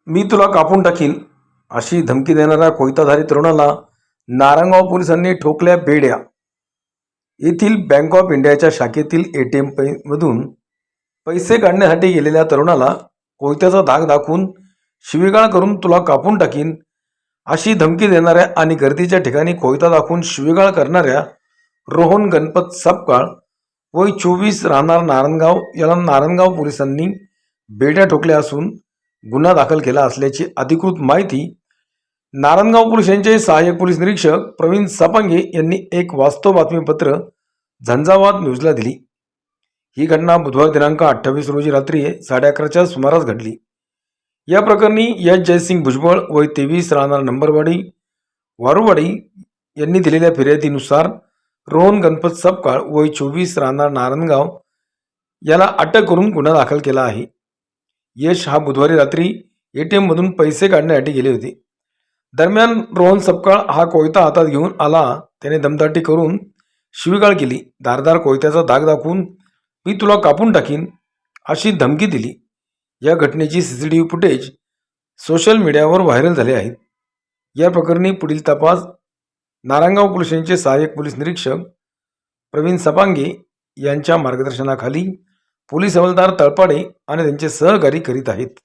मी तुला कापून टाकीन अशी धमकी देणाऱ्या कोयताधारी तरुणाला नारायणगाव पोलिसांनी ठोकल्या बेड्या. येथील बँक ऑफ इंडियाच्या शाखेतील एटीएम मधून पैसे काढण्यासाठी गेलेल्या तरुणाला कोयत्याचा धाक दाखवून शिवीगाळ करून तुला कापून टाकीन अशी धमकी देणाऱ्या आणि गर्दीच्या ठिकाणी कोयता दाखवून शिवीगाळ करणाऱ्या रोहन गणपत सपकाळ वय 24 राहणार नारायणगाव याला नारायणगाव पोलिसांनी बेड्या ठोकल्या असून गुन्हा दाखल केला असल्याची अधिकृत माहिती नारायणगाव पोलिसांचे सहाय्यक पोलीस निरीक्षक प्रवीण सपांगे यांनी एक वास्तव बातमीपत्र झंझावात न्यूजला दिली. ही घटना बुधवार दिनांक 28 रोजी रात्री 11:30च्या सुमारास घडली. या प्रकरणी एच जयसिंग भुजबळ वय 23 राहणार नंबरवाडी वारुवाडी यांनी दिलेल्या फिर्यादीनुसार रोहन गणपत सपकाळ वय 24 राहणार नारायणगाव याला अटक करून गुन्हा दाखल केला आहे. यश हा बुधवारी रात्री एटीएम मधून पैसे काढण्यासाठी गेले होते. दरम्यान रोहन सपकाळ हा कोयता हातात घेऊन आला. त्याने दमदाटी करून शिवीगाळ केली. धारदार कोयत्याचा धाक दाखवून मी तुला कापून टाकीन अशी धमकी दिली. या घटनेची सीसीटीव्ही फुटेज सोशल मीडियावर व्हायरल झाले आहेत. या प्रकरणी पुढील तपास नारायणगाव पोलिसांचे सहाय्यक पोलीस निरीक्षक प्रवीण सपांगे यांच्या मार्गदर्शनाखाली पोलीस हवालदार तळपाडे आणि त्यांचे सहकारी करीत आहेत.